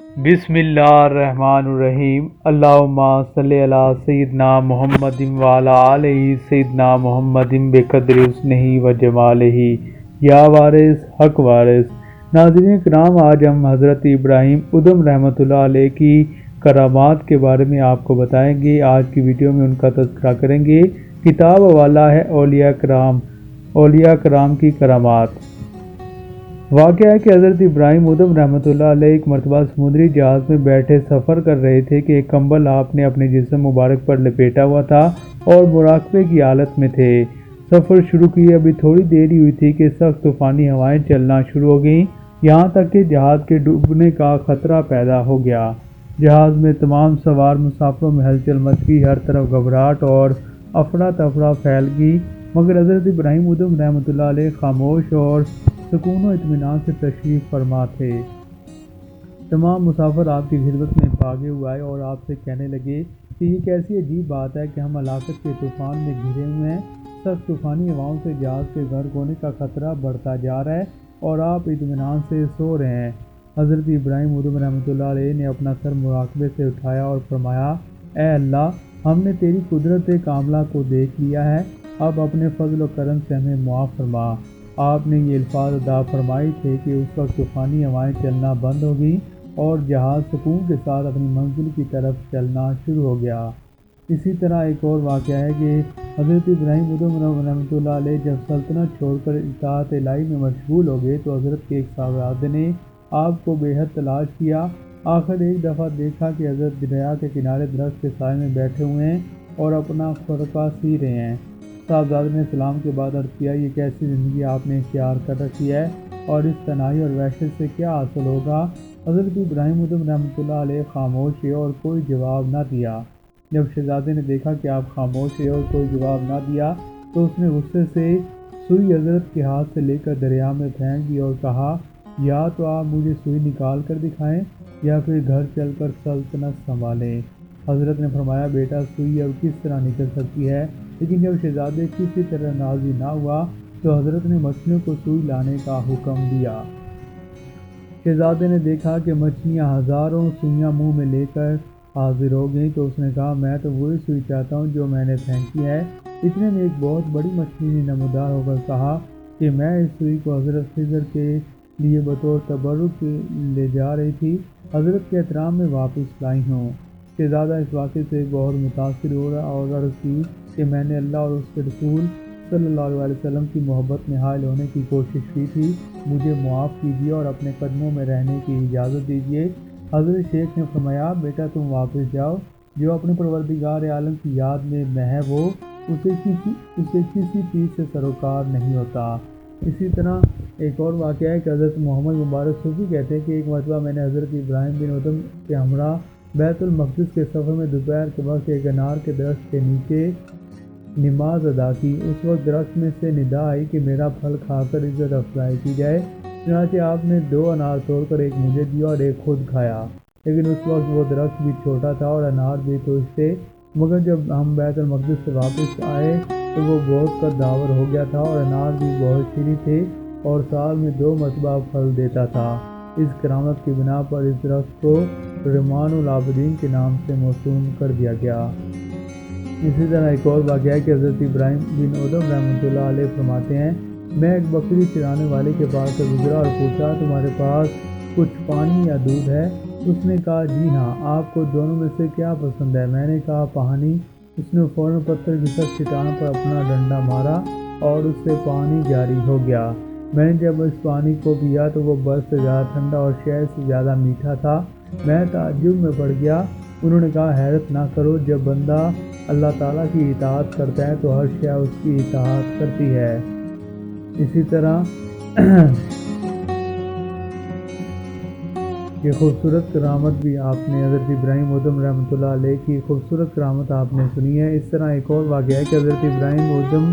بسم اللہ الرحمن الرحیم، اللہم صلی علی سیدنا محمد وعلی آلہ سیدنا محمد بقدر حسنہ و جمالہ یا وارث حق وارث۔ ناظرین کرام، آج ہم حضرت ابراہیم ادھم رحمۃ اللہ علیہ کی کرامات کے بارے میں آپ کو بتائیں گے۔ آج کی ویڈیو میں ان کا تذکرہ کریں گے۔ کتاب حوالہ ہے اولیاء کرام کی کرامات۔ واقعہ ہے کہ حضرت ابراہیم ادھم رحمۃ اللہ علیہ ایک مرتبہ سمندری جہاز میں بیٹھے سفر کر رہے تھے کہ ایک کمبل آپ نے اپنے جسم مبارک پر لپیٹا ہوا تھا اور مراقبے کی حالت میں تھے۔ سفر شروع کیے ابھی تھوڑی دیر ہی ہوئی تھی کہ سخت طوفانی ہوائیں چلنا شروع ہو گئیں، یہاں تک کہ جہاز کے ڈوبنے کا خطرہ پیدا ہو گیا۔ جہاز میں تمام سوار مسافروں میں ہلچل مچ گئی، ہر طرف گھبراہٹ اور افرا تفرا پھیل گئی، مگر حضرت ابراہیم ادھم رحمۃ اللہ علیہ خاموش اور سکون و اطمینان سے تشریف فرما تھے۔ تمام مسافر آپ کی خدمت میں بھاگے ہوئے آئے اور آپ سے کہنے لگے کہ یہ کیسی عجیب بات ہے کہ ہم ہلاکت کے طوفان میں گھرے ہوئے ہیں، سخت طوفانی ہواؤں سے جہاز کے غرق ہونے کا خطرہ بڑھتا جا رہا ہے اور آپ اطمینان سے سو رہے ہیں۔ حضرت ابراہیم ادھم رحمۃ اللہ علیہ نے اپنا سر مراقبے سے اٹھایا اور فرمایا، اے اللہ، ہم نے تیری قدرت کاملہ کو دیکھ لیا ہے، اب اپنے فضل و کرم سے ہمیں معاف فرما۔ آپ نے یہ الفاظ ادا فرمائے تھے کہ اس وقت طوفانی ہوائیں چلنا بند ہو گئیں اور جہاز سکون کے ساتھ اپنی منزل کی طرف چلنا شروع ہو گیا۔ اسی طرح ایک اور واقعہ ہے کہ حضرت ابراہیم ادھم رحمۃ اللہ علیہ جب سلطنت چھوڑ کر اطاعت الہی میں مشغول ہو گئے تو حضرت کے ایک صاحبزادے نے آپ کو بے حد تلاش کیا۔ آخر ایک دفعہ دیکھا کہ حضرت دریا کے کنارے درخت کے سائے میں بیٹھے ہوئے ہیں اور اپنا خرقہ سی رہے ہیں۔ صاحبزادے نے سلام کے بعد عرض کیا، یہ کیسی زندگی آپ نے اختیار کر رکھی ہے اور اس تنہائی اور وحشت سے کیا حاصل ہوگا؟ حضرت ابراہیم ادھم رحمۃ اللہ علیہ خاموش ہوئے اور کوئی جواب نہ دیا۔ جب شہزادے نے دیکھا کہ آپ خاموش ہوئے اور کوئی جواب نہ دیا تو اس نے غصے سے سوئی حضرت کے ہاتھ سے لے کر دریا میں پھینک دی اور کہا، یا تو آپ مجھے سوئی نکال کر دکھائیں یا پھر گھر چل کر سلطنت سنبھالیں۔ حضرت نے فرمایا، بیٹا، سوئی اب کس طرح نکل سکتی ہے؟ لیکن جب شہزادے کسی طرح راضی نہ ہوا تو حضرت نے مچھلیوں کو سوئی لانے کا حکم دیا۔ شہزادے نے دیکھا کہ مچھلیاں ہزاروں سوئیاں منہ میں لے کر حاضر ہو گئیں تو اس نے کہا، میں تو وہی سوئی چاہتا ہوں جو میں نے پھینکی ہے۔ اتنے میں ایک بہت بڑی مچھلی نے نمودار ہو کر کہا کہ میں اس سوئی کو حضرت خضر کے لیے بطور تبرک لے جا رہی تھی، حضرت کے احترام میں واپس لائی ہوں۔ شہزادہ اس واقعے سے بہت متاثر ہوا اور عرض کی کہ میں نے اللہ اور اس کے رسول صلی اللہ علیہ وسلم کی محبت میں حائل ہونے کی کوشش کی تھی، مجھے معاف کیجیے اور اپنے قدموں میں رہنے کی اجازت دیجیے۔ حضرت شیخ نے فرمایا، بیٹا، تم واپس جاؤ، جو اپنے پروردگار عالم کی یاد میں محو ہو اسے کسی چیز سے سروکار نہیں ہوتا۔ اسی طرح ایک اور واقعہ ہے کہ حضرت محمد مبارک صوفی کہتے ہیں کہ ایک مرتبہ میں نے حضرت ابراہیم بن ادھم کے ہمراہ بیت المقدس کے سفر میں دوپہر کے وقت ایک انار کے درخت کے نیچے نماز ادا کی۔ اس وقت درخت میں سے ندا آئی کہ میرا پھل کھا کر عزت افزائی کی جائے، چنانچہ آپ نے 2 انار توڑ کر ایک مجھے دیا اور ایک خود کھایا۔ لیکن اس وقت وہ درخت بھی چھوٹا تھا اور انار بھی کچھ تھے، مگر جب ہم بیت المقدس سے واپس آئے تو وہ بہت قداور ہو گیا تھا اور انار بھی بہت شیریں تھے اور سال میں 2 مرتبہ پھل دیتا تھا۔ اس کرامت کی بنا پر اس درخت کو رمان العابدین کے نام سے موسوم کر دیا گیا۔ اسی طرح ایک اور واقعہ ہے کہ حضرت ابراہیم بن ادھم رحمۃ اللہ علیہ فرماتے ہیں، میں ایک بکری چرانے والے کے پاس سے گزرا اور پوچھا، تمہارے پاس کچھ پانی یا دودھ ہے؟ اس نے کہا، جی ہاں، آپ کو دونوں میں سے کیا پسند ہے؟ میں نے کہا، پانی۔ اس نے فوراً پتھر کی سخت چٹان پر اپنا ڈنڈا مارا اور اس سے پانی جاری ہو گیا۔ میں نے جب اس پانی کو پیا تو وہ برف سے زیادہ ٹھنڈا اور شہد سے زیادہ میٹھا تھا۔ میں تعجب میں پڑ گیا۔ انہوں نے کہا، حیرت نہ کرو، جب بندہ اللہ تعالیٰ کی اطاعت کرتا ہے تو ہر شے اس کی اطاعت کرتی ہے۔ اسی طرح یہ خوبصورت کرامت بھی آپ نے حضرت ابراہیم ادھم رحمۃ اللہ علیہ کی خوبصورت کرامت آپ نے سنی ہے۔ اس طرح ایک اور واقعہ ہے کہ حضرت ابراہیم ادھم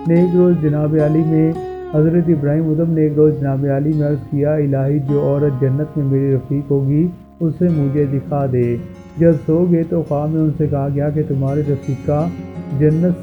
نے ایک روز جناب علی میں عرض کیا، الہی، جو عورت جنت میں میری رفیق ہوگی اسے مجھے دکھا دے۔ جب سو گئے تو خواب میں ان سے کہا گیا کہ تمہاری رفیقہ جنت